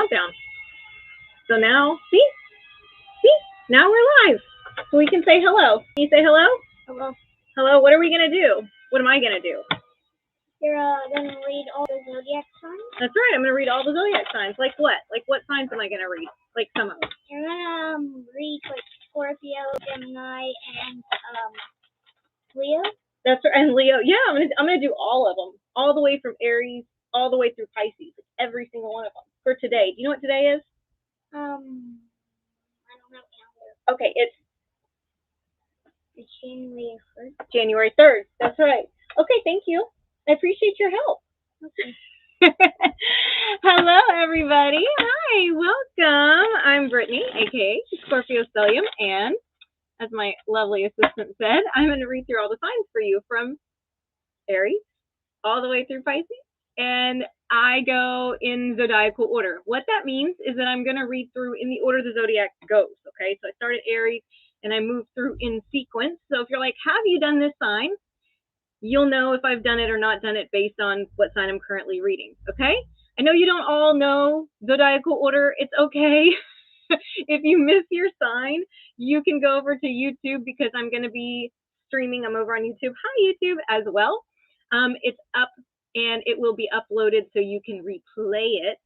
countdown. So now, see, now we're live. So we can say hello. Can you say hello? Hello. Hello. What are we gonna do? What am I gonna do? You're gonna read all the zodiac signs? That's right. I'm gonna read all the zodiac signs. Like what? Like what signs am I gonna read? Like some of them. You're gonna read like Scorpio, Gemini, and Leo. That's right. And Leo. Yeah, I'm gonna do all of them, all the way from Aries, all the way through Pisces, every single one of them for today. Do you know what today is? I don't know. Okay, it's January 1st. January 3rd. That's right. Okay, thank you. I appreciate your help. Okay. Hello, everybody. Hi, welcome. I'm Brittany, aka Scorpio Stellium, and as my lovely assistant said, I'm going to read through all the signs for you from Aries all the way through Pisces, and I go in zodiacal order. What that means is that I'm going to read through in the order the zodiac goes, okay? So I start at Aries, and I move through in sequence. So if you're like, have you done this sign? You'll know if I've done it or not done it based on what sign I'm currently reading, okay? I know you don't all know zodiacal order. It's okay. If you miss your sign, you can go over to YouTube because I'm going to be streaming. I'm over on YouTube. Hi, YouTube, as well. It's up and it will be uploaded so you can replay it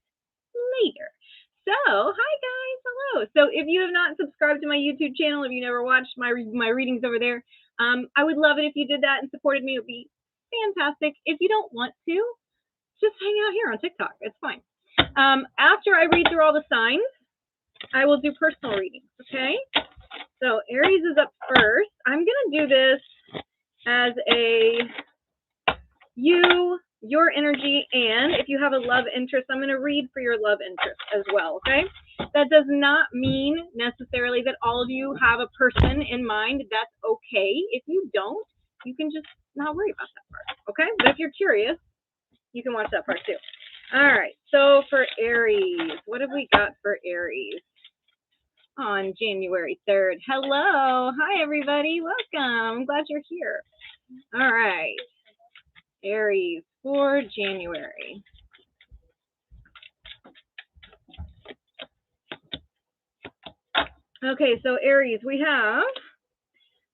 later. So, hi guys, hello. So if you have not subscribed to my YouTube channel, if you never watched my readings over there, I would love it if you did that and supported me. It would be fantastic. If you don't want to, just hang out here on TikTok. It's fine. After I read through all the signs, I will do personal readings, okay? So Aries is up first. I'm going to do this as a your energy, and if you have a love interest, I'm going to read for your love interest as well, okay? That does not mean necessarily that all of you have a person in mind. That's okay. If you don't, you can just not worry about that part, okay? But if you're curious, you can watch that part too. All right, so for Aries, what have we got for Aries on January 3rd? Hello. Hi, everybody. Welcome. I'm glad you're here. All right. Aries for January. Okay, so Aries, we have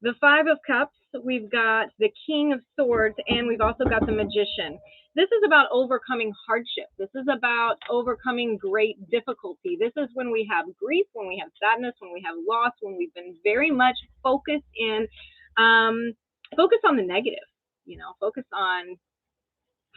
the Five of Cups, we've got the King of Swords, and we've also got the Magician. This is about overcoming hardship. This is about overcoming great difficulty. This is when we have grief, when we have sadness, when we have loss, when we've been very much focused on the negative, focused on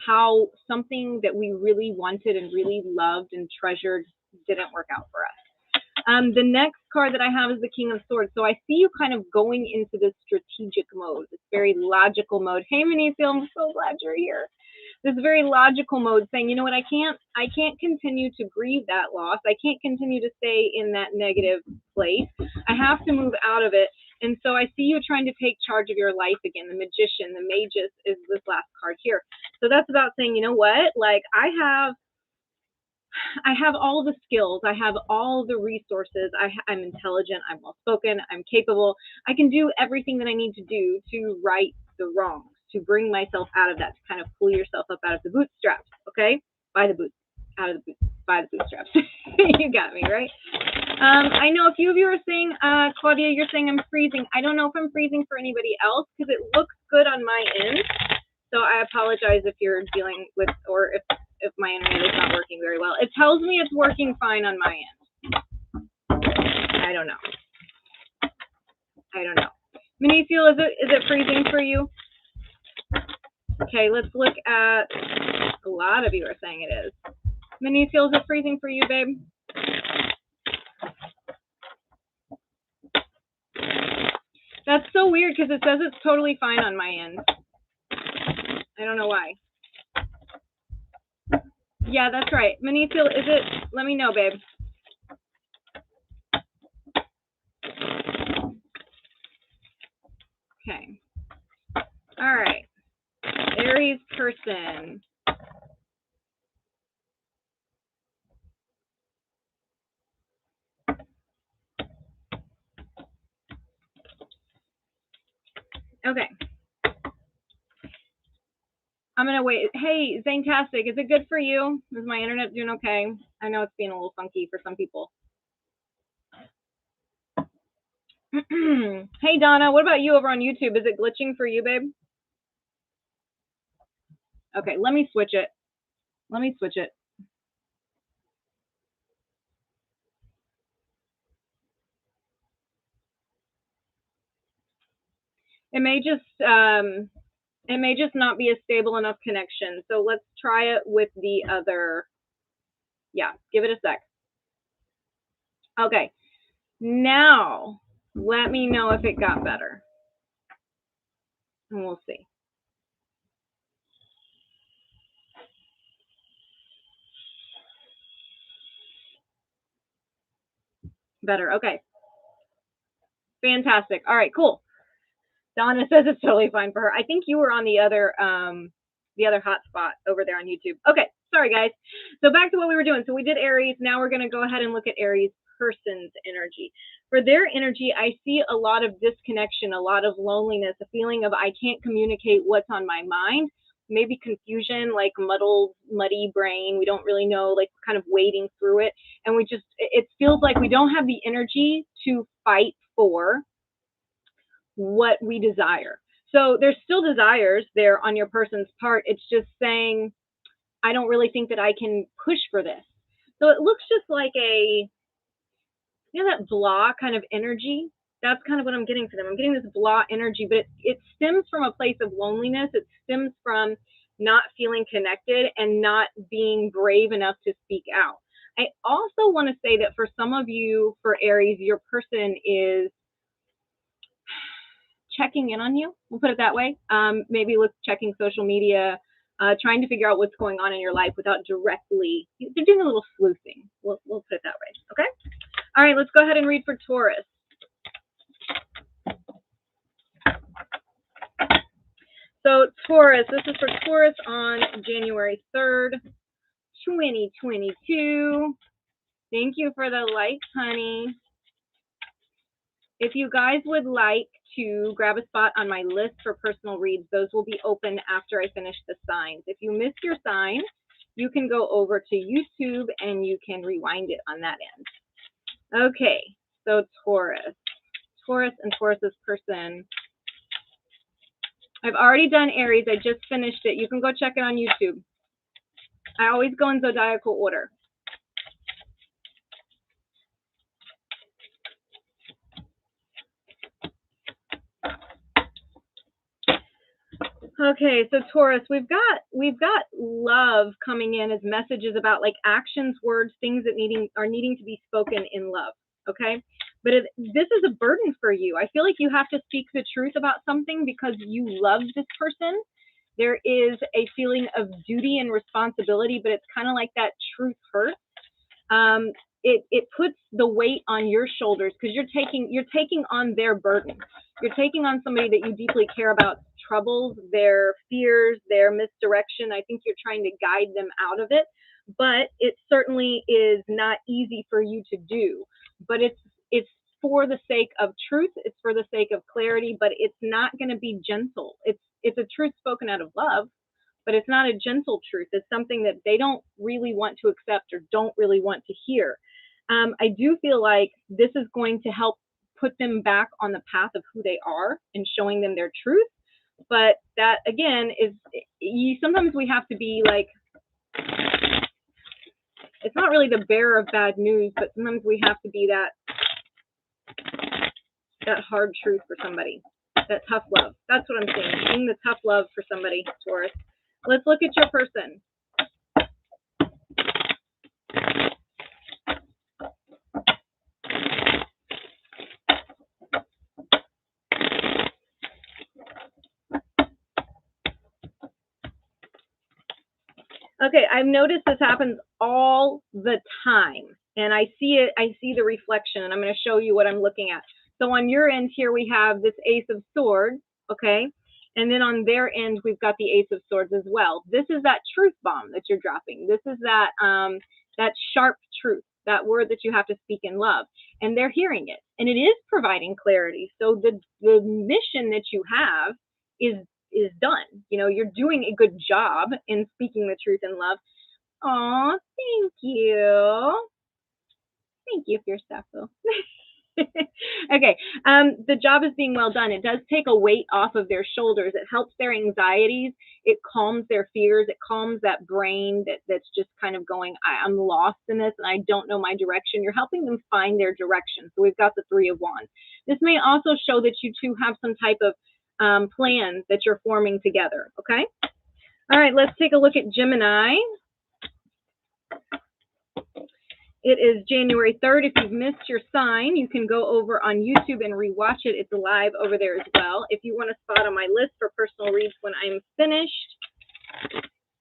how something that we really wanted and really loved and treasured didn't work out for us. The next card that I have is the King of Swords. So I see you kind of going into this strategic mode, this very logical mode. Hey, Manisio, I'm so glad you're here. This very logical mode saying, you know what, I can't continue to grieve that loss. I can't continue to stay in that negative place. I have to move out of it. And so I see you trying to take charge of your life again. The Magician, the Magus is this last card here. So that's about saying, you know what, like I have all the skills, I have all the resources, I'm intelligent, I'm well-spoken, I'm capable, I can do everything that I need to do to right the wrongs, to bring myself out of that, to kind of pull yourself up out of the bootstraps, okay? By the bootstraps. You got me, right? I know a few of you are saying, Claudia, you're saying I'm freezing. I don't know if I'm freezing for anybody else because it looks good on my end. So I apologize if you're dealing with, or if my internet is not working very well. It tells me it's working fine on my end. I don't know. Manisio, is it freezing for you? Okay, let's look at, a lot of you are saying it is. Manisio, is it freezing for you, babe? That's so weird because it says it's totally fine on my end. I don't know why. Yeah, that's right. Manisio, is it? Let me know, babe. Okay. All right. Aries person. Okay. I'm going to wait. Hey, Zanetastic, is it good for you? Is my internet doing okay? I know it's being a little funky for some people. Hey, Donna, what about you over on YouTube? Is it glitching for you, babe? Okay, let me switch it. It may just not be a stable enough connection. So let's try it with the other. Yeah, give it a sec. Okay, now let me know if it got better, and we'll see. Better. Okay. Fantastic. All right, cool. Donna says it's totally fine for her. I think you were on the other hotspot over there on YouTube. Okay, sorry guys. So back to what we were doing. So we did Aries. Now we're going to go ahead and look at Aries person's energy. For their energy, I see a lot of disconnection, a lot of loneliness, a feeling of I can't communicate what's on my mind. Maybe confusion, like muddy brain. We don't really know, like kind of wading through it. And it feels like we don't have the energy to fight for what we desire. So there's still desires there on your person's part. It's just saying, I don't really think that I can push for this. So it looks just like that blah kind of energy. That's kind of what I'm getting for them. I'm getting this blah energy, but it stems from a place of loneliness. It stems from not feeling connected and not being brave enough to speak out. I also want to say that for some of you, for Aries, your person is checking in on you. We'll put it that way. Maybe checking social media, trying to figure out what's going on in your life without directly. They're doing a little sleuthing. We'll put it that way. Okay. All right. Let's go ahead and read for Taurus. So Taurus, this is for Taurus on January 3rd, 2022. Thank you for the likes, honey. If you guys would like to grab a spot on my list for personal reads, those will be open after I finish the signs. If you missed your sign, you can go over to YouTube and you can rewind it on that end. Okay, so Taurus and Taurus's person. I've already done Aries. I just finished it. You can go check it on YouTube. I always go in zodiacal order. Okay, so Taurus, we've got love coming in as messages about like actions, words, things that are needing to be spoken in love. Okay, but this is a burden for you. I feel like you have to speak the truth about something because you love this person. There is a feeling of duty and responsibility, but it's kind of like that truth hurts. It puts the weight on your shoulders because you're taking on their burden. You're taking on somebody that you deeply care about troubles, their fears, their misdirection. I think you're trying to guide them out of it, but it certainly is not easy for you to do. But it's for the sake of truth. It's for the sake of clarity, but it's not going to be gentle. It's a truth spoken out of love, but it's not a gentle truth. It's something that they don't really want to accept or don't really want to hear. I do feel like this is going to help put them back on the path of who they are and showing them their truth. But that, again, is sometimes we have to be like, it's not really the bearer of bad news, but sometimes we have to be that hard truth for somebody, that tough love. That's what I'm saying, being the tough love for somebody, Taurus. Let's look at your person. Okay, I've noticed this happens all the time, and I see it. I see the reflection, and I'm going to show you what I'm looking at. So on your end here, we have this Ace of Swords, okay? And then on their end, we've got the Ace of Swords as well. This is that truth bomb that you're dropping. This is that sharp truth, that word that you have to speak in love. And they're hearing it, and it is providing clarity. So the mission that you have is done. You know, you're doing a good job in speaking the truth in love, Oh, thank you. Thank you for your stuff, though. Okay, the job is being well done. It does take a weight off of their shoulders. It helps their anxieties. It calms their fears. It calms that brain that's just kind of going, I'm lost in this and I don't know my direction. You're helping them find their direction. So we've got the Three of Wands. This may also show that you two have some type of plan that you're forming together, okay? All right, let's take a look at Gemini. It is January 3rd. If you've missed your sign, you can go over on YouTube and rewatch it. It's live over there as well. If you want a spot on my list for personal reads when I'm finished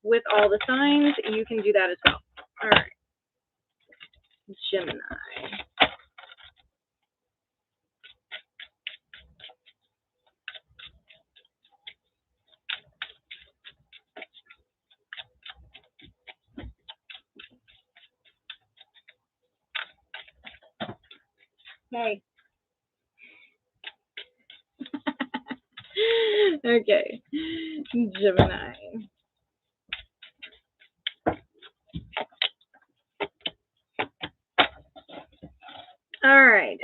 with all the signs, you can do that as well. All right. Gemini. Hey. Okay. Gemini. All right.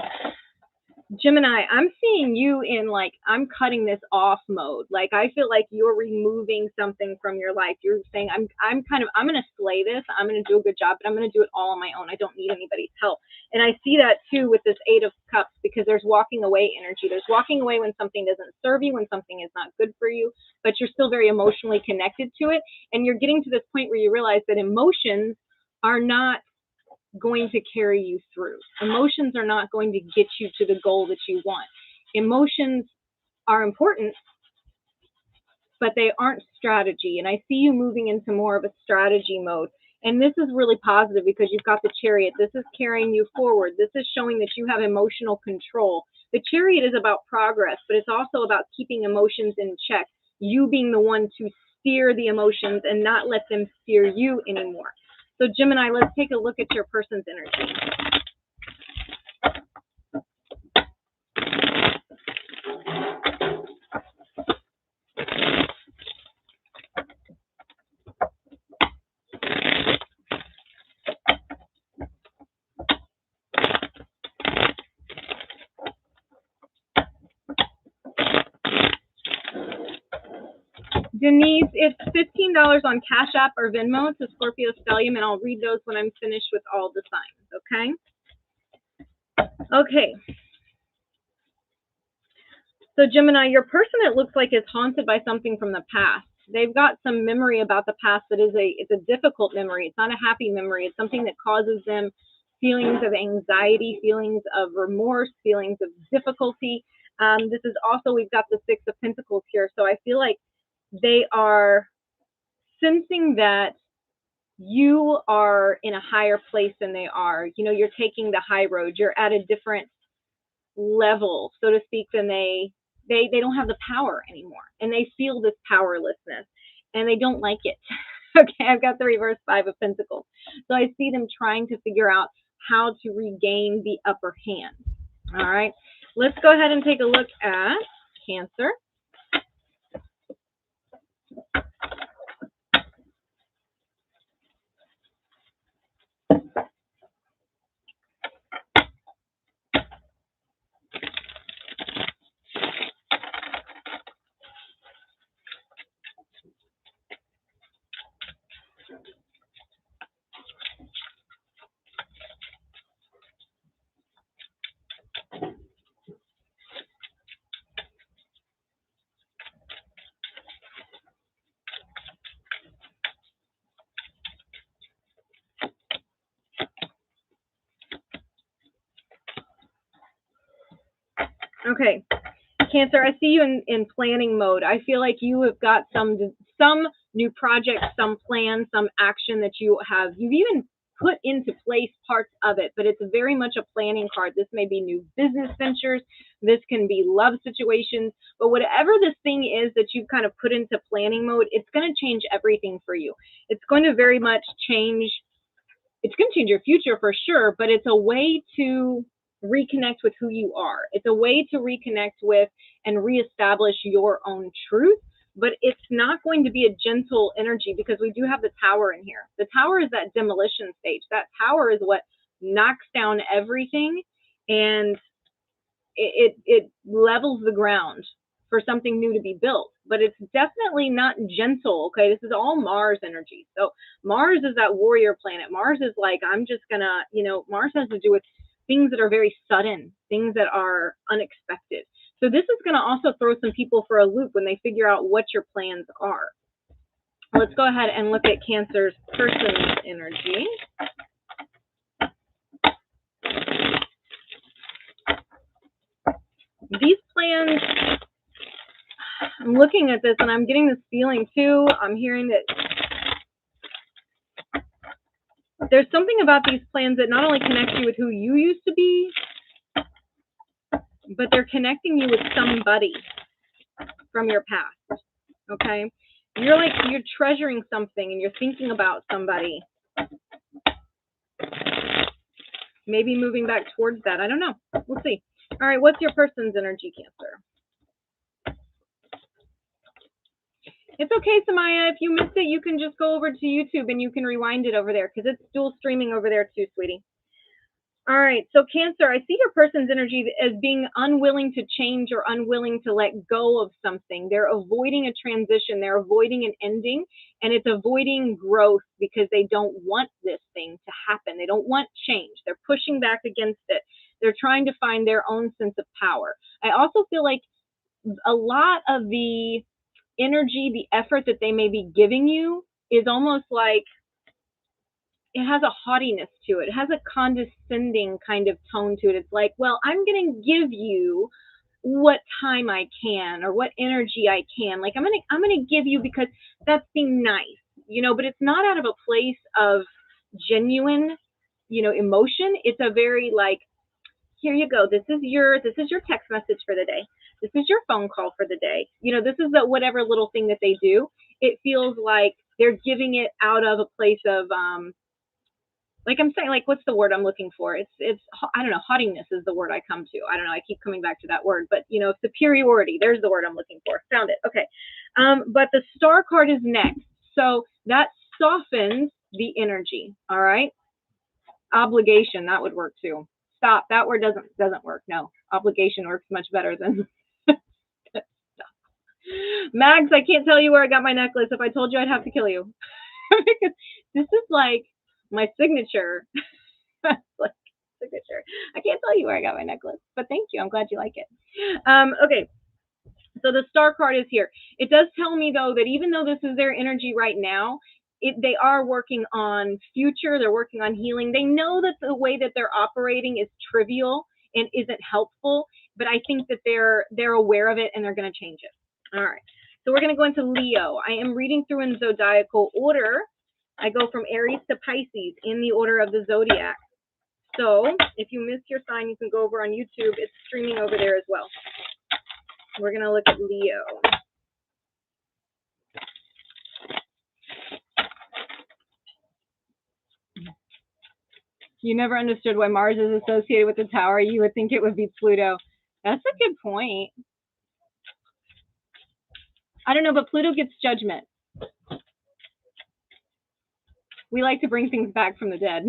Gemini, I'm seeing you in like, I'm cutting this off mode. Like, I feel like you're removing something from your life. You're saying, I'm going to slay this. I'm going to do a good job, but I'm going to do it all on my own. I don't need anybody's help. And I see that too with this Eight of Cups, because there's walking away energy. There's walking away when something doesn't serve you, when something is not good for you, but you're still very emotionally connected to it. And you're getting to this point where you realize that emotions are not going to carry you through. Emotions are not going to get you to the goal that you want. Emotions are important, but they aren't strategy. And I see you moving into more of a strategy mode. And this is really positive because you've got the Chariot. This is carrying you forward. This is showing that you have emotional control. The Chariot is about progress, but it's also about keeping emotions in check. You being the one to steer the emotions and not let them steer you anymore. So Gemini, let's take a look at your person's energy. Denise, it's $15 on Cash App or Venmo to Scorpio Stellium, and I'll read those when I'm finished with all the signs, okay? Okay. So Gemini, your person, it looks like, is haunted by something from the past. They've got some memory about the past that is it's a difficult memory. It's not a happy memory. It's something that causes them feelings of anxiety, feelings of remorse, feelings of difficulty. This is also, we've got the Six of Pentacles here, so I feel like they are sensing that you are in a higher place than they are. You know, you're taking the high road. You're at a different level, so to speak, than they don't have the power anymore. And they feel this powerlessness and they don't like it. Okay, I've got the reverse Five of Pentacles. So I see them trying to figure out how to regain the upper hand. All right, let's go ahead and take a look at Cancer. Okay, Cancer, I see you in planning mode. I feel like you have got some new project, some plan, some action that you've even put into place parts of it, but it's very much a planning card. This may be new business ventures. This can be love situations, but whatever this thing is that you've kind of put into planning mode, it's going to change everything for you. It's going to very much change. It's going to change your future for sure, but it's a way to reconnect with who you are. It's a way to reconnect with and reestablish your own truth, but it's not going to be a gentle energy because we do have the Tower in here. The Tower is that demolition stage. That Tower is what knocks down everything, and it levels the ground for something new to be built. But it's definitely not gentle, okay? This is all Mars energy. So Mars is that warrior planet. Mars is like, I'm just gonna, Mars has to do with things that are very sudden, things that are unexpected. So this is gonna also throw some people for a loop when they figure out what your plans are. Let's go ahead and look at Cancer's person's energy. These plans, I'm looking at this and I'm getting this feeling too. I'm hearing that there's something about these plans that not only connects you with who you used to be, but they're connecting you with somebody from your past, okay? You're treasuring something and you're thinking about somebody. Maybe moving back towards that. I don't know. We'll see. All right, what's your person's energy, Cancer? It's okay, Samaya. If you missed it, you can just go over to YouTube and you can rewind it over there because it's dual streaming over there too, sweetie. All right, so Cancer, I see your person's energy as being unwilling to change or unwilling to let go of something. They're avoiding a transition. They're avoiding an ending, and it's avoiding growth because they don't want this thing to happen. They don't want change. They're pushing back against it. They're trying to find their own sense of power. I also feel like a lot of the energy, the effort that they may be giving you is almost like it has a haughtiness to it. It has a condescending kind of tone to it. It's like, well, I'm going to give you what time I can or what energy I can. Like I'm going to give you because that's being nice, but it's not out of a place of genuine, emotion. It's a very like, here you go. This is your text message for the day. This is your phone call for the day. This is the whatever little thing that they do. It feels like they're giving it out of a place of, like I'm saying, like, what's the word I'm looking for? It's, I don't know, haughtiness is the word I come to. I don't know. I keep coming back to that word, but superiority, there's the word I'm looking for. Found it. Okay. But the Star card is next. So that softens the energy. All right. Obligation, that would work too. Stop. That word doesn't work. No, obligation works much better than Mags, I can't tell you where I got my necklace. If I told you, I'd have to kill you. Because this is like my signature. Like signature. I can't tell you where I got my necklace, but thank you. I'm glad you like it. Okay. So the Star card is here. It does tell me though that even though this is their energy right now, they are working on future. They're working on healing. They know that the way that they're operating is trivial and isn't helpful, but I think that they're aware of it and they're going to change it. All right. So we're going to go into Leo. I am reading through in zodiacal order. I go from Aries to Pisces in the order of the zodiac. So if you missed your sign, you can go over on YouTube. It's streaming over there as well. We're going to look at Leo. You never understood why Mars is associated with the Tower. You would think it would be Pluto. That's a good point. I don't know, but Pluto gets judgment. We like to bring things back from the dead.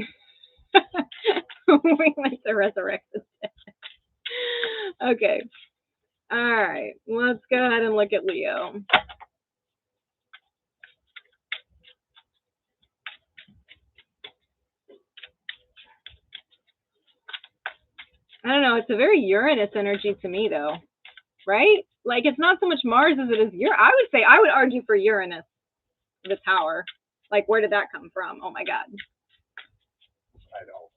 We like to resurrect the dead. Okay. All right. Let's go ahead and look at Leo. I don't know. It's a very Uranus energy to me, though. Right? Like, it's not so much Mars as it is Uranus. I would argue for Uranus, the Tower. Like, where did that come from? Oh, my God. I don't.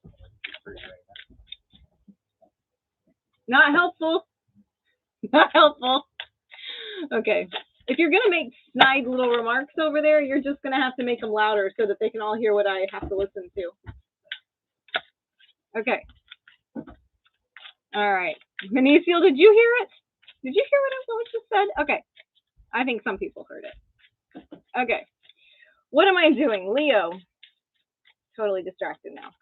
Not helpful. Not helpful. Okay. If you're going to make snide little remarks over there, you're just going to have to make them louder so that they can all hear what I have to listen to. Okay. All right. Benicio, did you hear it? Did you hear what I just said? Okay. I think some people heard it. Okay. What am I doing? Leo. Totally distracted now.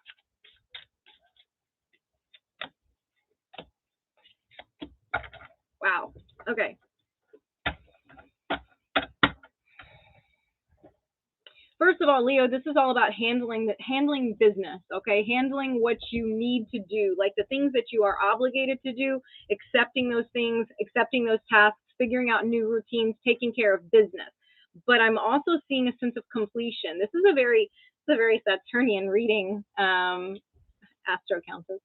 Wow. Okay. of all, Leo, this is all about handling business, okay? Handling what you need to do, like the things that you are obligated to do, accepting those things, accepting those tasks, figuring out new routines, taking care of business. But I'm also seeing a sense of completion. This is a very Saturnian reading, Astro Countess.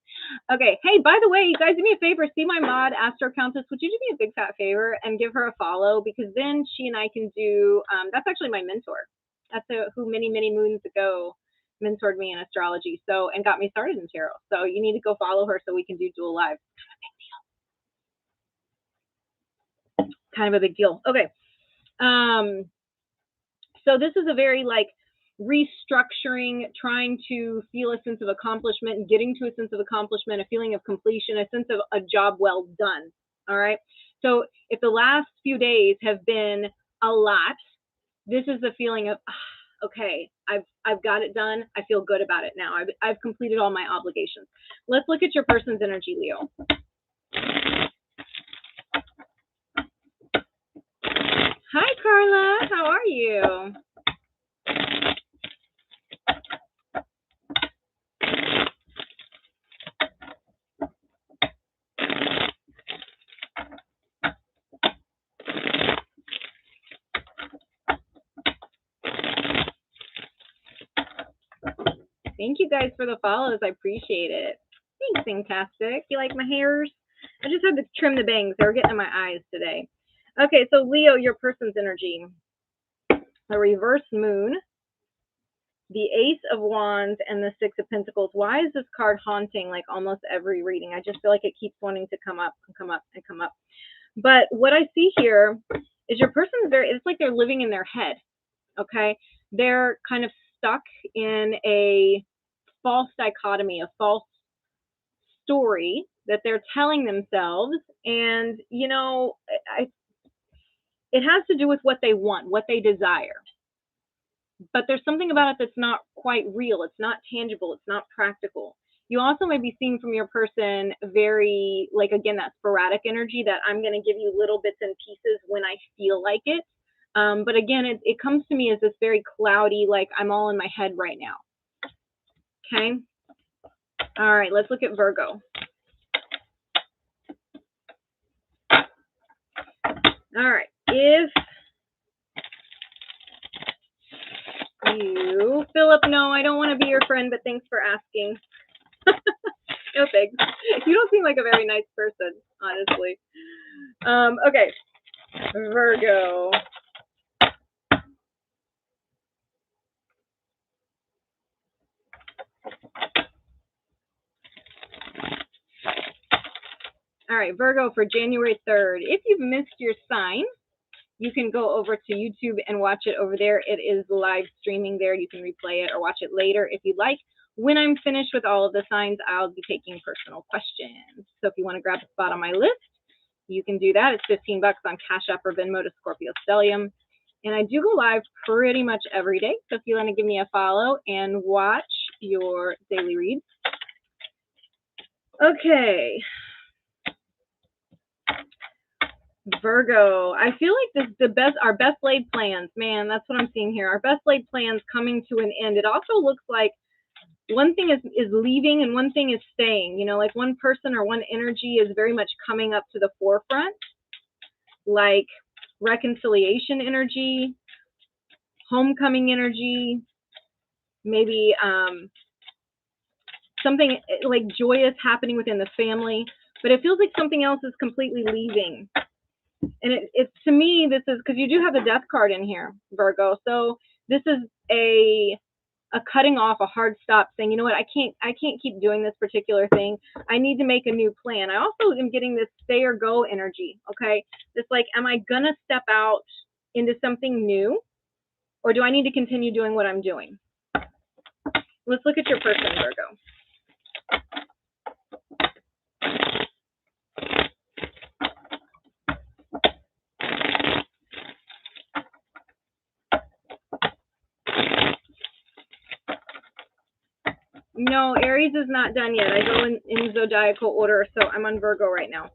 Okay, hey, by the way, you guys, do me a favor, see my mod, Astro Countess, would you do me a big fat favor and give her a follow, because then she and I can do, that's actually my mentor. That's who many moons ago mentored me in astrology, so, and got me started in tarot. So you need to go follow her so we can do dual live. Kind of a big deal. Okay. So this is a very like restructuring, trying to feel a sense of accomplishment, getting to a sense of accomplishment, a feeling of completion, a sense of a job well done. All right. So if the last few days have been a lot, this is the feeling of, okay, I've got it done. I feel good about it now. I've completed all my obligations. Let's look at your person's energy, Leo. Hi, Carla. How are you? Thank you guys for the follows. I appreciate it. Thanks, Fantastic. You like my hairs? I just had to trim the bangs. They were getting in my eyes today. Okay, so Leo, your person's energy. The reverse moon, the Ace of Wands, and the Six of Pentacles. Why is this card haunting like almost every reading? I just feel like it keeps wanting to come up and come up and come up. But what I see here is your person is it's like they're living in their head, okay? They're kind of stuck in a false dichotomy, a false story that they're telling themselves. And, you know, it has to do with what they want, what they desire. But there's something about it that's not quite real. It's not tangible. It's not practical. You also may be seeing from your person very, like, again, that sporadic energy that I'm going to give you little bits and pieces when I feel like it. But again, it comes to me as this very cloudy, like I'm all in my head right now. Okay. All right. Let's look at Virgo. All right. If you, Philip, no, I don't want to be your friend, but thanks for asking. No thanks. You don't seem like a very nice person, honestly. Okay. Virgo. All right, Virgo, for January 3rd. If you've missed your sign, you can go over to YouTube and watch it over there. It is live streaming there. You can replay it or watch it later if you'd like. When I'm finished with all of the signs, I'll be taking personal questions. So if you want to grab a spot on my list, you can do that. It's $15 on Cash App or Venmo to Scorpio Stellium. And I do go live pretty much every day. So if you want to give me a follow and watch your daily reads. Okay. Virgo, I feel like our best laid plans, man, that's what I'm seeing here. Our best laid plans coming to an end. It also looks like one thing is leaving and one thing is staying. You know, like one person or one energy is very much coming up to the forefront, like reconciliation energy, homecoming energy, maybe something like joyous happening within the family. But it feels like something else is completely leaving. And it's to me, this is because you do have the Death card in here, Virgo. So this is a cutting off, a hard stop, saying, you know what, I can't keep doing this particular thing. I need to make a new plan. I also am getting this stay or go energy. Okay, it's like, am I gonna step out into something new, or do I need to continue doing what I'm doing? Let's look at your person, Virgo. No, Aries is not done yet. I go in zodiacal order, so I'm on Virgo right now.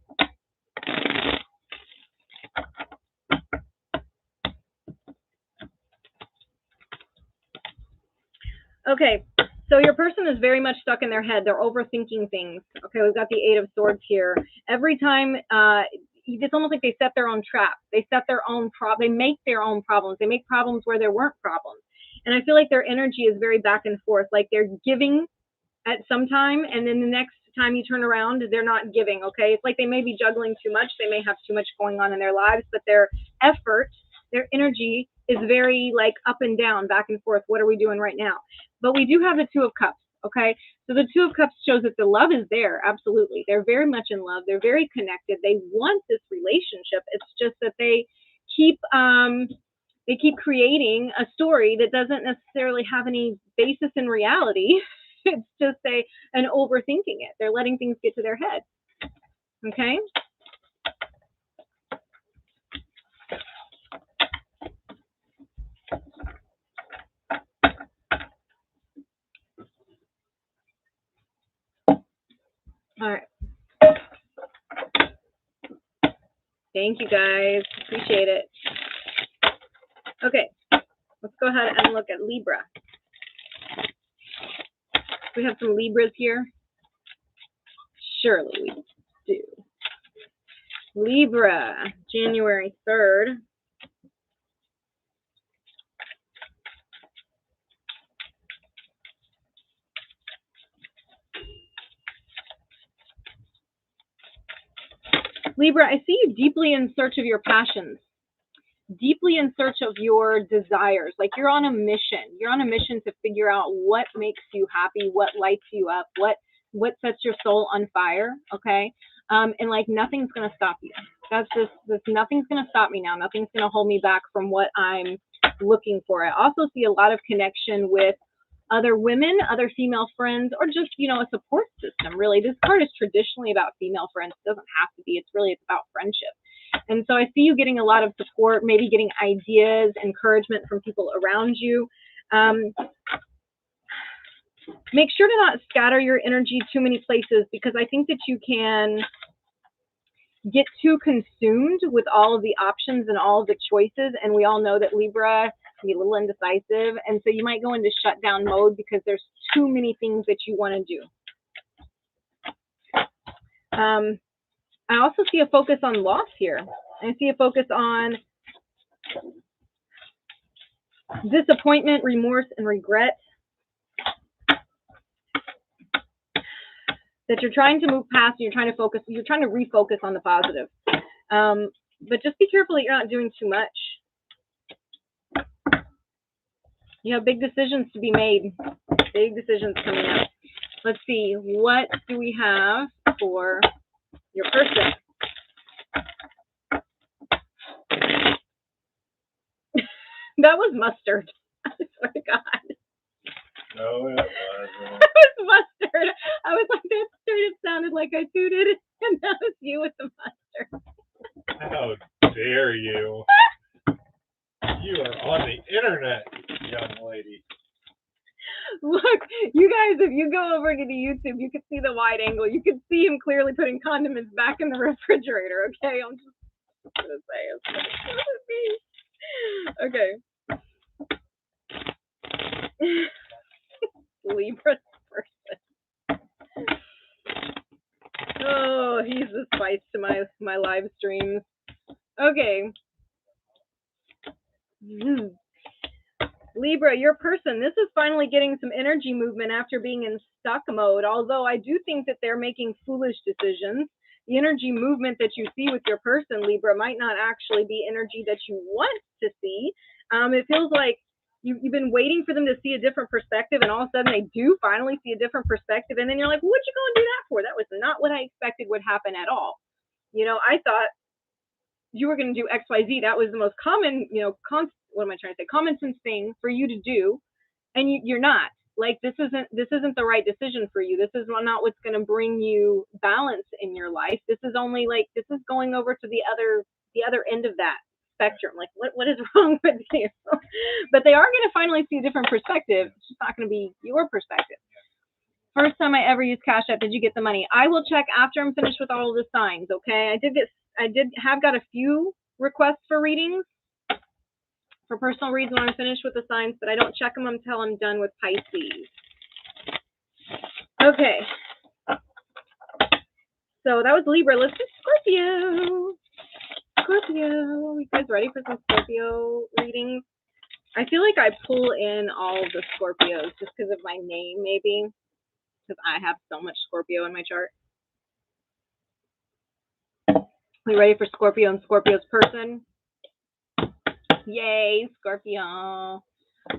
Okay, so your person is very much stuck in their head. They're overthinking things. Okay, we've got the Eight of Swords here. Every time, it's almost like they set their own traps. They set their own they make their own problems. They make problems where there weren't problems. And I feel like their energy is very back and forth. Like they're giving at some time, and then the next time you turn around, they're not giving, okay? It's like they may be juggling too much. They may have too much going on in their lives, but their effort, their energy is very like up and down, back and forth. What are we doing right now? But we do have the Two of Cups, okay? So the Two of Cups shows that the love is there, absolutely. They're very much in love. They're very connected. They want this relationship. It's just that they keep creating a story that doesn't necessarily have any basis in reality. It's just an overthinking it. They're letting things get to their head. Okay? All right. Thank you guys. Appreciate it. Okay. Let's go ahead and look at Libra. We have some Libras here. Surely we do. Libra, January 3rd. Libra, I see you deeply in search of your passions, deeply in search of your desires. Like you're on a mission. You're on a mission to figure out what makes you happy, what lights you up, what sets your soul on fire, okay? And like nothing's going to stop you. That's just, nothing's going to stop me now. Nothing's going to hold me back from what I'm looking for. I also see a lot of connection with other women, other female friends, or just, a support system, really. This card is traditionally about female friends. It doesn't have to be. It's about friendship. And so I see you getting a lot of support, maybe getting ideas, encouragement from people around you. Make sure to not scatter your energy too many places, because I think that you can get too consumed with all of the options and all of the choices. And we all know that Libra can be a little indecisive. And so you might go into shutdown mode because there's too many things that you want to do. I also see a focus on loss here. I see a focus on disappointment, remorse, and regret that you're trying to move past. You're trying to refocus on the positive. But just be careful that you're not doing too much. You have big decisions to be made. Big decisions coming up. Let's see. What do we have for your person? That was mustard. I swear to God. No, it wasn't. That was mustard. I was like, that straight. It sounded like I tooted, and that was you with the mustard. How dare you? You are on the internet, young lady. Look, you guys, if you go over to the YouTube, you can see the wide angle. You can see him clearly putting condiments back in the refrigerator, okay? I'm just going to say it's going to be. Okay. Libra person. Oh, he's the spice to my live streams. Okay. Libra, your person, this is finally getting some energy movement after being in stuck mode, although I do think that they're making foolish decisions. The energy movement that you see with your person, Libra, might not actually be energy that you want to see. It feels like you've been waiting for them to see a different perspective, and all of a sudden they do finally see a different perspective, and then you're like, what'd you go and do that for? That was not what I expected would happen at all. I thought you were going to do X, Y, Z. That was the most common, common sense thing for you to do, and you're not. Like, this isn't the right decision for you. This is not what's going to bring you balance in your life. This is going over to the other end of that spectrum. Like, what is wrong with you? But they are going to finally see a different perspective. It's just not going to be your perspective. First time I ever used Cash App. Did you get the money? I will check after I'm finished with all of the signs. Okay, I have got a few requests for readings. for personal reads when I'm finished with the signs, but I don't check them until I'm done with Pisces. Okay. So that was Libra. Let's do Scorpio. Scorpio. You guys ready for some Scorpio readings? I feel like I pull in all of the Scorpios just because of my name, maybe. Because I have so much Scorpio in my chart. We ready for Scorpio and Scorpio's person? Yay, Scorpio.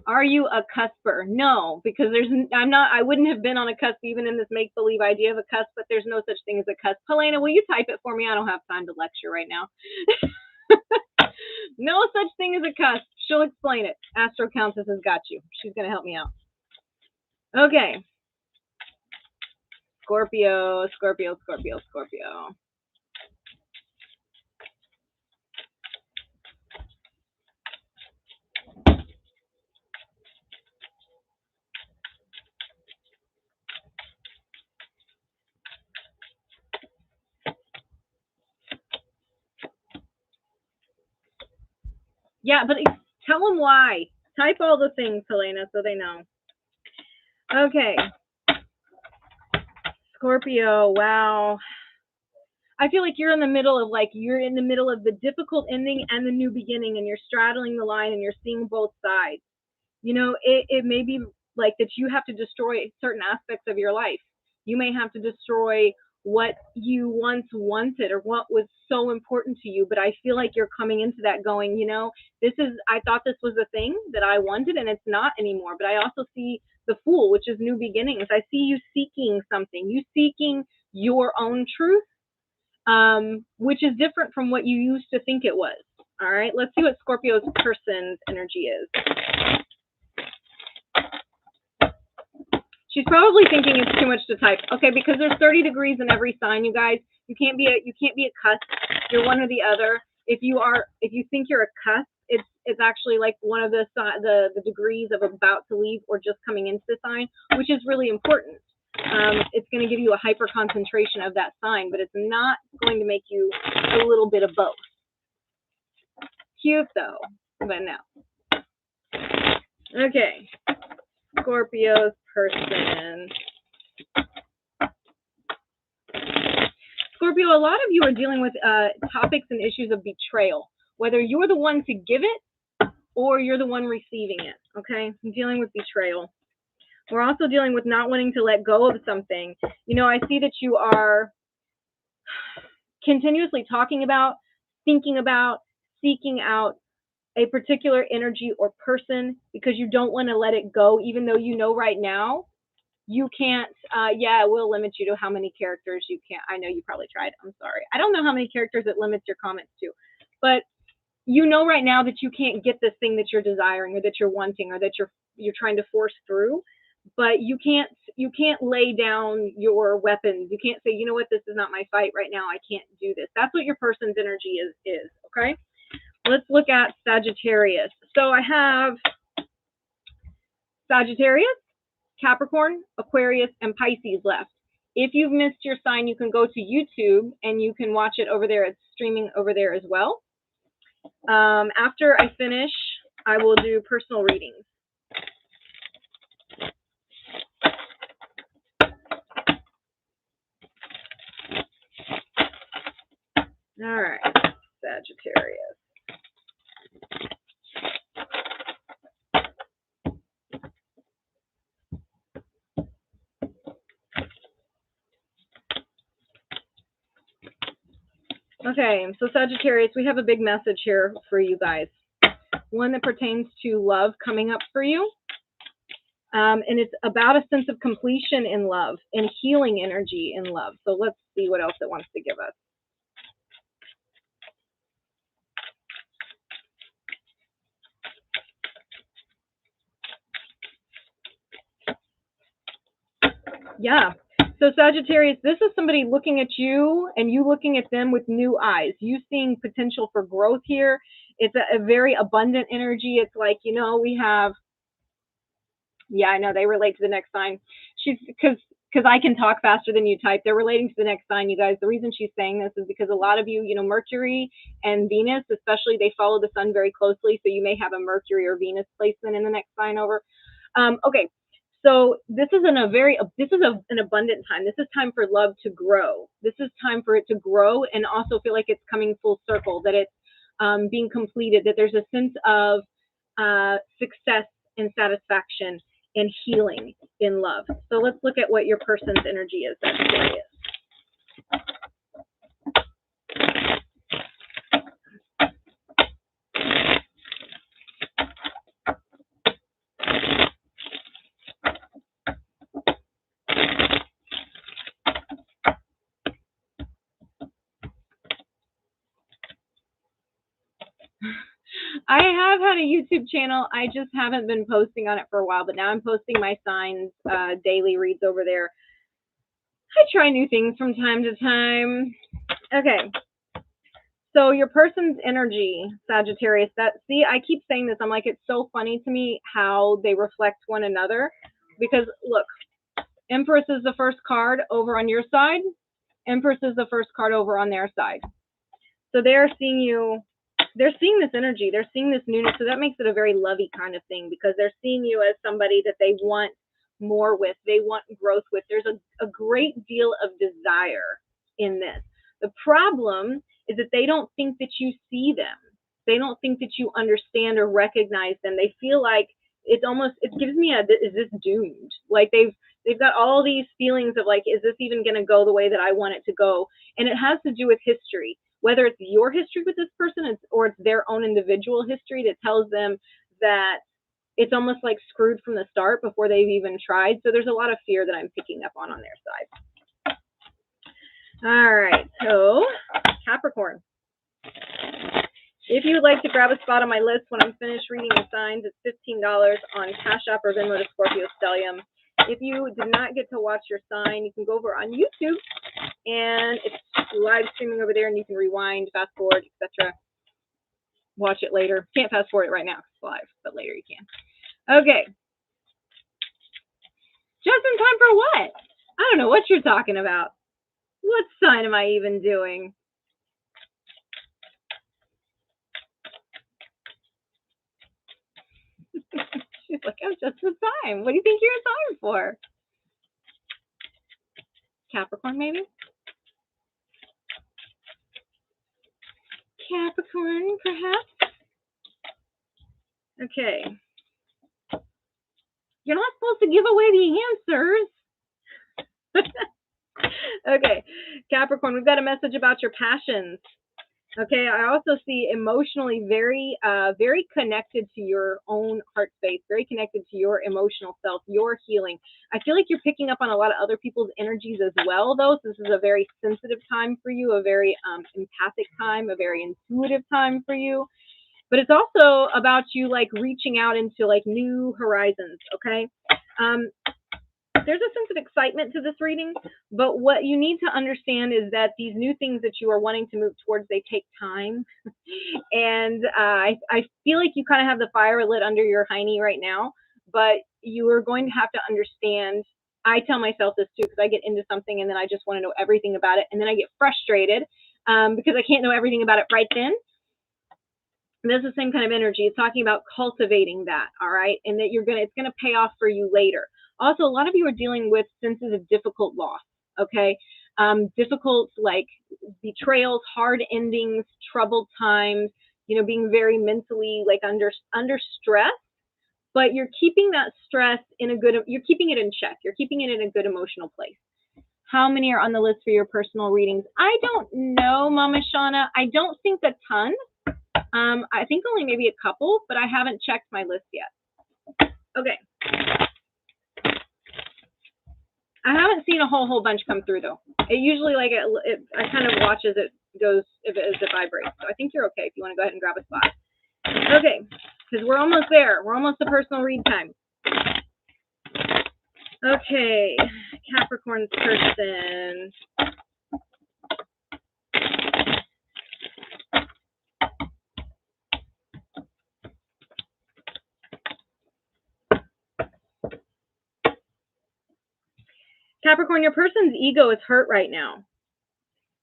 Are you a cusper? No, because I wouldn't have been on a cusp even in this make-believe idea of a cusp, but there's no such thing as a cusp. Helena, will you type it for me? I don't have time to lecture right now. No such thing as a cusp. She'll explain it. Astro Countess has got you. She's going to help me out. Okay. Scorpio, Scorpio, Scorpio, Scorpio. Yeah, but tell them why. Type all the things, Helena, so they know. Okay. Scorpio, wow. I feel like you're in the middle of the difficult ending and the new beginning, and you're straddling the line and you're seeing both sides. You know, it may be like that you have to destroy certain aspects of your life. You may have to destroy what you once wanted or what was so important to you, but I feel like you're coming into that going, you know, I thought this was the thing that I wanted and it's not anymore. But I also see the Fool, which is new beginnings. I see you seeking something, you seeking your own truth, which is different from what you used to think it was. All right, let's see what Scorpio's person's energy is. She's probably thinking it's too much to type. Okay, because there's 30 degrees in every sign, you guys. You can't be a cusp. You're one or the other. If you think you're a cusp, it's actually like one of the degrees of about to leave or just coming into the sign, which is really important. It's going to give you a hyper concentration of that sign, but it's not going to make you a little bit of both. Cute though, but no. Okay, Scorpio's person. Scorpio, a lot of you are dealing with topics and issues of betrayal, whether you're the one to give it or you're the one receiving it, okay? I'm dealing with betrayal. We're also dealing with not wanting to let go of something. You know, I see that you are continuously talking about, thinking about, seeking out a particular energy or person because you don't want to let it go, even though you know right now you can't. Yeah, it will limit you to how many characters you can. I know you probably tried. I'm sorry. I don't know how many characters it limits your comments to, but you know right now that you can't get this thing that you're desiring or that you're wanting or that you're trying to force through. But you can't lay down your weapons. You can't say, you know what, this is not my fight right now. I can't do this. That's what your person's energy is. Okay. Let's look at Sagittarius. So I have Sagittarius, Capricorn, Aquarius, and Pisces left. If you've missed your sign, you can go to YouTube and you can watch it over there. It's streaming over there as well. After I finish, I will do personal readings. All right, Sagittarius. Okay, so Sagittarius, we have a big message here for you guys. One that pertains to love coming up for you. And it's about a sense of completion in love and healing energy in love. So let's see what else it wants to give us. Yeah. So Sagittarius, this is somebody looking at you and you looking at them with new eyes. You seeing potential for growth here. It's a very abundant energy. It's like, you know, we have, yeah, I know they relate to the next sign. Because because I can talk faster than you type. They're relating to the next sign, you guys. The reason she's saying this is because a lot of you, you know, Mercury and Venus, especially, they follow the sun very closely. So you may have a Mercury or Venus placement in the next sign over. Okay, so this is an abundant time. This is time for love to grow. This is time for it to grow and also feel like it's coming full circle, that it's being completed, that there's a sense of success and satisfaction and healing in love. So let's look at what your person's energy is. That's curious. I have had a YouTube channel. I just haven't been posting on it for a while, but now I'm posting my signs daily reads over there. I try new things from time to time. Okay. So your person's energy, Sagittarius, see, I keep saying this. I'm like, it's so funny to me how they reflect one another. Because look, Empress is the first card over on your side. Empress is the first card over on their side. So they're seeing you. They're seeing this energy. They're seeing this newness. So that makes it a very lovey kind of thing, because they're seeing you as somebody that they want more with. They want growth with. There's a great deal of desire in this. The problem is that they don't think that you see them. They don't think that you understand or recognize them. They feel like it gives me is this doomed? Like they've got all these feelings of like, is this even going to go the way that I want it to go? And it has to do with history. Whether it's your history with this person or it's their own individual history that tells them that it's almost like screwed from the start before they've even tried. So there's a lot of fear that I'm picking up on their side. All right, so Capricorn. If you would like to grab a spot on my list when I'm finished reading the signs, it's $15 on Cash App or Venmo to Scorpio Stellium. If you did not get to watch your sign, you can go over on YouTube, and it's live streaming over there, and you can rewind, fast forward, etc. Watch it later. Can't fast forward it right now because it's live, but later you can. Okay. Just in time for what? I don't know what you're talking about. What sign am I even doing? She's like, I'm just in time. What do you think you're in time for? Capricorn, maybe? Capricorn, perhaps? Okay. You're not supposed to give away the answers. Okay, Capricorn, we've got a message about your passions. Okay, I also see emotionally very connected to your own heart space, very connected to your emotional self, your healing. I feel like you're picking up on a lot of other people's energies as well, though. So this is a very sensitive time for you, a very empathic time, a very intuitive time for you. But it's also about you like reaching out into like new horizons, okay? There's a sense of excitement to this reading, but what you need to understand is that these new things that you are wanting to move towards, they take time. And I feel like you kind of have the fire lit under your hiney right now, but you are going to have to understand. I tell myself this too, because I get into something and then I just want to know everything about it. And then I get frustrated because I can't know everything about it right then. And that's the same kind of energy. It's talking about cultivating that, all right? And that it's going to pay off for you later. Also, a lot of you are dealing with senses of difficult loss, okay? Difficult, like betrayals, hard endings, troubled times, being very mentally like under stress, but you're keeping that stress you're keeping it in check. You're keeping it in a good emotional place. How many are on the list for your personal readings? I don't know, Mama Shauna. I don't think a ton. I think only maybe a couple, but I haven't checked my list yet. Okay. I haven't seen a whole bunch come through though. It usually I kind of watch as it goes, as it vibrates. So I think you're okay if you want to go ahead and grab a spot. Okay, because we're almost there. We're almost to personal read time. Okay, Capricorn's person. Capricorn, your person's ego is hurt right now.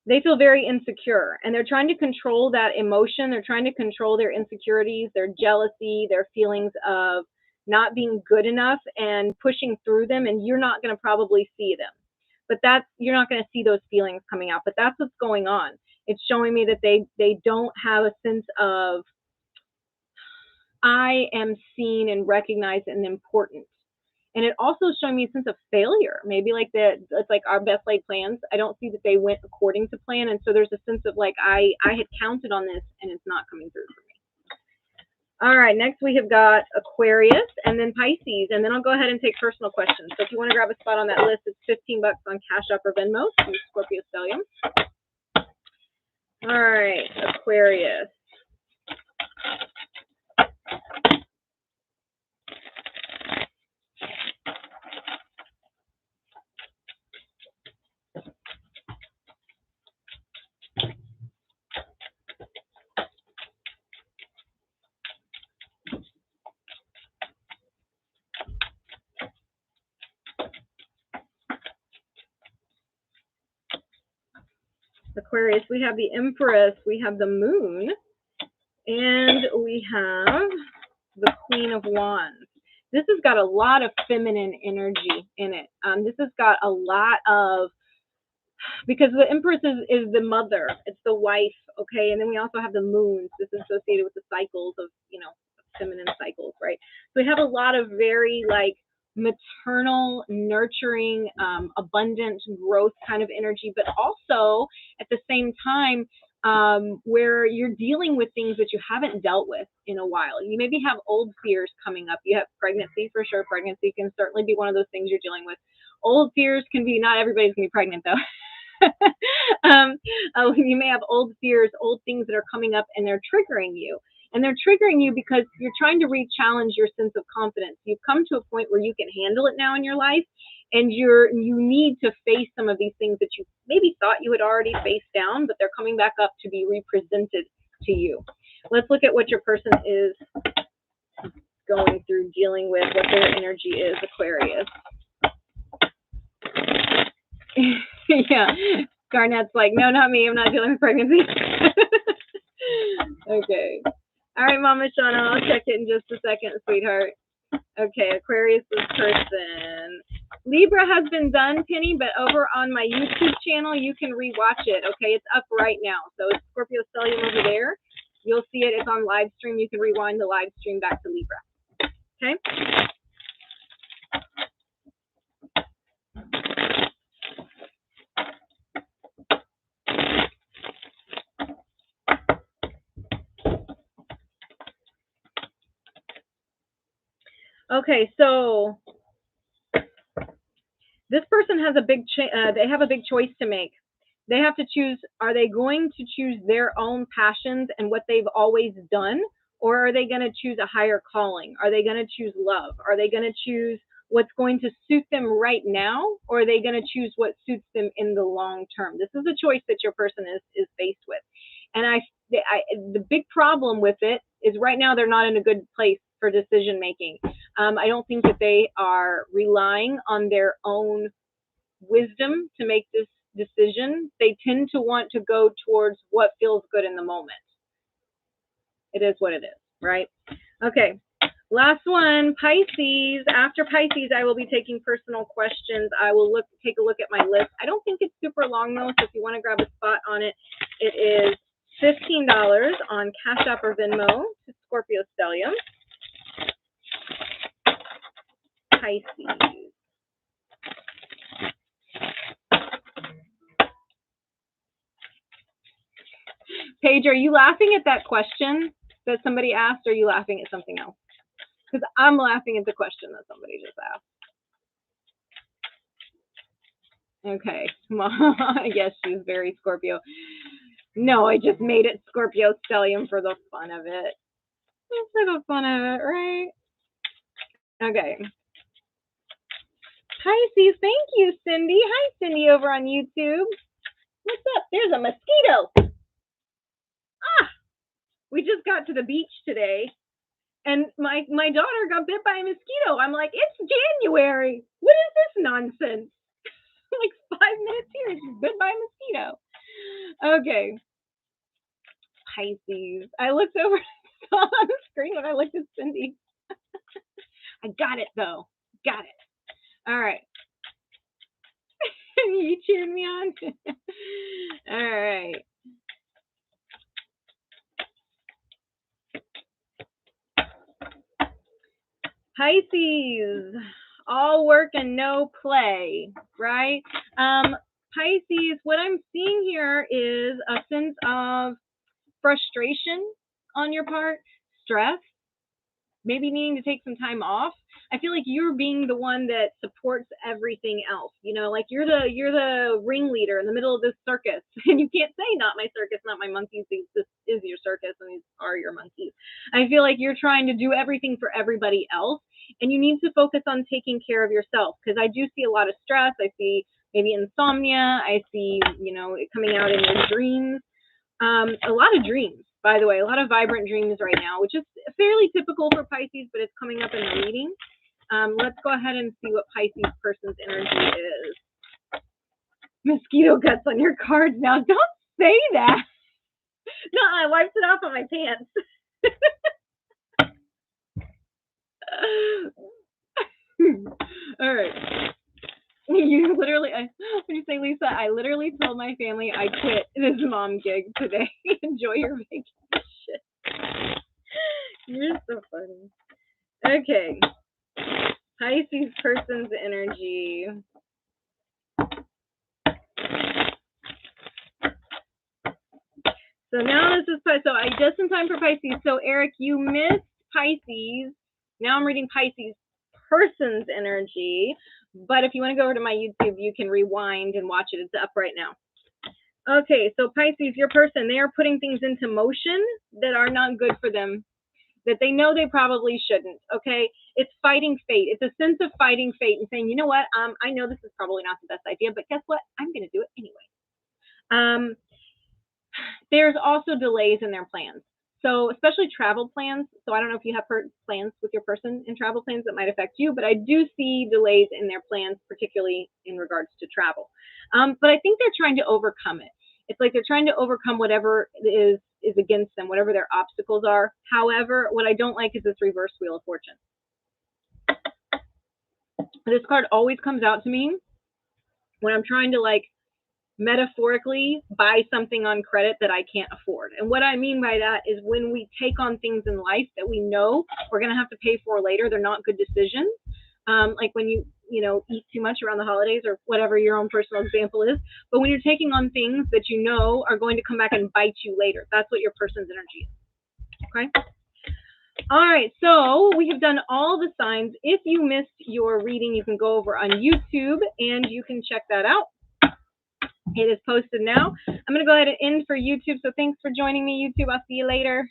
They feel very insecure, and they're trying to control that emotion. They're trying to control their insecurities, their jealousy, their feelings of not being good enough, and pushing through them, and you're not going to probably see them. But you're not going to see those feelings coming out, but that's what's going on. It's showing me that they don't have a sense of, I am seen and recognized and important. And it also is showing me a sense of failure. Maybe like it's like our best laid plans. I don't see that they went according to plan. And so there's a sense of like, I had counted on this and it's not coming through for me. All right, next we have got Aquarius and then Pisces. And then I'll go ahead and take personal questions. So if you want to grab a spot on that list, it's $15 on Cash App or Venmo from Scorpio Stellium. All right, Aquarius. Aquarius, we have the Empress, we have the Moon, and we have the Queen of Wands. This has got a lot of feminine energy in it. This has got a lot of, because the Empress is the mother, it's the wife, okay? And then we also have the moons. This is associated with the cycles of, feminine cycles, right? So we have a lot of very like maternal, nurturing, abundant growth kind of energy, but also at the same time, where you're dealing with things that you haven't dealt with in a while. You maybe have old fears coming up. You have pregnancy for sure. Pregnancy can certainly be one of those things you're dealing with. Old fears can be, not everybody's going to be pregnant though. You may have old fears, old things that are coming up and they're triggering you. And they're triggering you because you're trying to re-challenge your sense of confidence. You've come to a point where you can handle it now in your life, and you need to face some of these things that you maybe thought you had already faced down, but they're coming back up to be represented to you. Let's look at what your person is going through, dealing with, what their energy is, Aquarius. Yeah, Garnett's like, no, not me. I'm not dealing with pregnancy. Okay. All right, Mama Shauna, I'll check it in just a second, sweetheart. Okay, Aquarius person. Libra has been done, Penny, but over on my YouTube channel, you can rewatch it. Okay, it's up right now. So it's Scorpio Stellium over there. You'll see it. It's on live stream. You can rewind the live stream back to Libra. Okay. Okay, so this person has a big they have a big choice to make. They have to choose, are they going to choose their own passions and what they've always done, or are they going to choose a higher calling? Are they going to choose love? Are they going to choose what's going to suit them right now, or are they going to choose what suits them in the long term? This is a choice that your person is faced with. And the big problem with it is right now they're not in a good place for decision making. I don't think that they are relying on their own wisdom to make this decision. They tend to want to go towards what feels good in the moment. It is what it is, right? Okay, last one, Pisces. After Pisces, I will be taking personal questions. I will take a look at my list. I don't think it's super long though, so if you want to grab a spot on it, it is $15 on Cash App or Venmo to Scorpio Stellium. Pisces. Paige, are you laughing at that question that somebody asked, or are you laughing at something else? Because I'm laughing at the question that somebody just asked. Okay. Yes, she's very Scorpio. No, I just made it Scorpio Stellium for the fun of it. Just for the fun of it, right? Okay. Pisces, thank you, Cindy. Hi, Cindy, over on YouTube. What's up? There's a mosquito. Ah, we just got to the beach today, and my daughter got bit by a mosquito. I'm like, it's January. What is this nonsense? like 5 minutes here. Goodbye, mosquito. Okay. Pisces. I looked over on the screen when I looked at Cindy. I got it, though. Got it. All right. You cheered me on? All right. Pisces, all work and no play, right? Pisces, what I'm seeing here is a sense of frustration on your part, stress, maybe needing to take some time off. I feel like you're being the one that supports everything else. You know, like you're the ringleader in the middle of this circus, and you can't say not my circus, not my monkeys. This is your circus, and these are your monkeys. I feel like you're trying to do everything for everybody else, and you need to focus on taking care of yourself, because I do see a lot of stress. I see maybe insomnia. I see, you know, it coming out in your dreams. A lot of dreams, by the way, a lot of vibrant dreams right now, which is fairly typical for Pisces, but it's coming up in the reading. Let's go ahead and see what Pisces person's energy is. Mosquito guts on your cards now. Don't say that. No, I wiped it off on my pants. All right. You literally, when you say Lisa, I literally told my family I quit this mom gig today. Enjoy your vacation. You're so funny. Okay. Pisces person's energy. So now this is, so I just in time for Pisces. So Eric, you missed Pisces. Now I'm reading Pisces person's energy. But if you want to go over to my YouTube, you can rewind and watch it. It's up right now. Okay, so Pisces, your person, they are putting things into motion that are not good for them, that they know they probably shouldn't, okay? It's fighting fate. It's a sense of fighting fate and saying, you know what, I know this is probably not the best idea, but guess what? I'm going to do it anyway. There's also delays in their plans. So especially travel plans. So I don't know if you have plans with your person in travel plans that might affect you, but I do see delays in their plans, particularly in regards to travel. But I think they're trying to overcome it. It's like they're trying to overcome whatever is against them, whatever their obstacles are. However, what I don't like is this reverse Wheel of Fortune. This card always comes out to me when I'm trying to, like, metaphorically buy something on credit that I can't afford. And what I mean by that is when we take on things in life that we know we're going to have to pay for later, they're not good decisions. Like when you eat too much around the holidays or whatever your own personal example is. But when you're taking on things that you know are going to come back and bite you later, that's what your person's energy is. Okay? All right, so we have done all the signs. If you missed your reading, you can go over on YouTube and you can check that out. It is posted now. I'm going to go ahead and end for YouTube. So thanks for joining me, YouTube. I'll see you later.